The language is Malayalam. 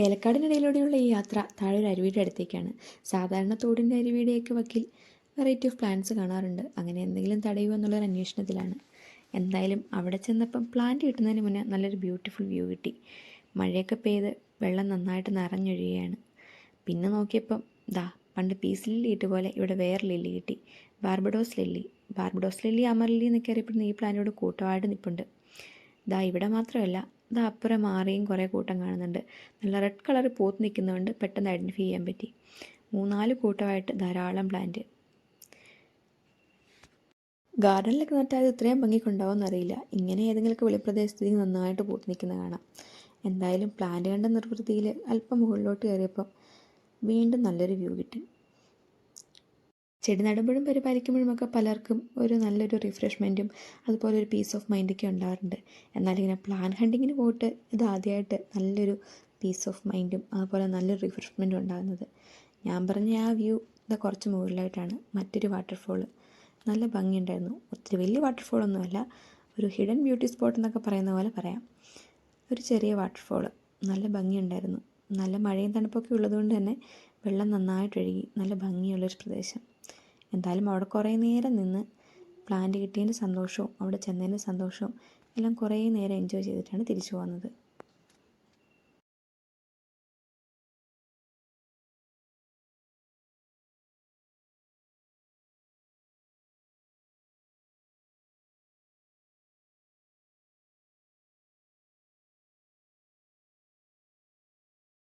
ഏലക്കാടിനിടയിലൂടെയുള്ള ഈ യാത്ര താഴെ ഒരു അരുവിയുടെ അടുത്തേക്കാണ്. സാധാരണ തോടിൻ്റെ അരുവിയുടെയൊക്കെ വക്കിൽ വെറൈറ്റി ഓഫ് പ്ലാന്റ്സ് കാണാറുണ്ട്. അങ്ങനെ എന്തെങ്കിലും തടയുമോ എന്നുള്ളൊരു അന്വേഷണത്തിലാണ്. എന്തായാലും അവിടെ ചെന്നപ്പം പ്ലാന്റ് കിട്ടുന്നതിന് മുന്നേ നല്ലൊരു ബ്യൂട്ടിഫുൾ വ്യൂ കിട്ടി. മഴയൊക്കെ പെയ്ത് വെള്ളം നന്നായിട്ട് നിറഞ്ഞൊഴുകയാണ്. പിന്നെ നോക്കിയപ്പം പണ്ട് പീസ് ലില്ലി ഇട്ടുപോലെ ഇവിടെ വേറെ ലില്ലി കിട്ടി. Barbados lily. Barbados lily, amaryllis എന്നൊക്കെ അറിയപ്പെടുന്ന ഈ പ്ലാന്റോട് കൂട്ടമായിട്ട് നിൽപ്പുണ്ട്. ഇവിടെ മാത്രമല്ല, അപ്പുറം മാറിയും കുറേ കൂട്ടം കാണുന്നുണ്ട്. നല്ല റെഡ് കളർ പൂത്ത് നിൽക്കുന്നതുകൊണ്ട് പെട്ടെന്ന് ഐഡൻറ്റിഫൈ ചെയ്യാൻ പറ്റി. 3-4 കൂട്ടമായിട്ട് ധാരാളം പ്ലാന്റ്. ഗാർഡനിലൊക്കെ നട്ടാൽ അത് ഇത്രയും ഭംഗിക്കൊണ്ടാവും എന്നറിയില്ല. ഇങ്ങനെ ഏതെങ്കിലുമൊക്കെ വെളിപ്രദേശത്തേക്ക് നന്നായിട്ട് പൂത്ത് നിൽക്കുന്നത് കാണാം. എന്തായാലും പ്ലാന്റ് കണ്ട നിർവൃത്തിയിൽ അല്പം മുകളിലോട്ട് കയറിയപ്പം വീണ്ടും നല്ലൊരു വ്യൂ കിട്ടി. ചെടി നടുമ്പോഴും പരിപാലിക്കുമ്പോഴുമൊക്കെ പലർക്കും ഒരു നല്ലൊരു റിഫ്രഷ്മെൻറ്റും അതുപോലെ ഒരു പീസ് ഓഫ് മൈൻഡൊക്കെ ഉണ്ടാകാറുണ്ട്. എന്നാൽ ഇങ്ങനെ പ്ലാൻ ഹണ്ടിങ്ങിന് പോയിട്ട് ഇതാദ്യമായിട്ട് നല്ലൊരു പീസ് ഓഫ് മൈൻഡും അതുപോലെ നല്ലൊരു റിഫ്രഷ്മെൻറ്റും ഉണ്ടാകുന്നത്. ഞാൻ പറഞ്ഞ ആ വ്യൂ കുറച്ച് മുകളിലായിട്ടാണ്. മറ്റൊരു വാട്ടർഫോള് നല്ല ഭംഗിയുണ്ടായിരുന്നു. ഒത്തിരി വലിയ വാട്ടർഫോളൊന്നുമല്ല, ഒരു ഹിഡൻ ബ്യൂട്ടി സ്പോട്ട് എന്നൊക്കെ പറയുന്ന പോലെ പറയാം. ഒരു ചെറിയ വാട്ടർഫോള് നല്ല ഭംഗിയുണ്ടായിരുന്നു. നല്ല മഴയും തണുപ്പൊക്കെ ഉള്ളതുകൊണ്ട് തന്നെ വെള്ളം നന്നായിട്ടൊഴുകി നല്ല ഭംഗിയുള്ളൊരു പ്രദേശം. എന്തായാലും അവിടെ കുറേ നേരം നിന്ന് പ്ലാന്റ് കിട്ടിയതിൻ്റെ സന്തോഷവും അവിടെ ചെന്നതിൻ്റെ സന്തോഷവും എല്ലാം കുറേ നേരം എൻജോയ് ചെയ്തിട്ടാണ് തിരിച്ചു പോകുന്നത്.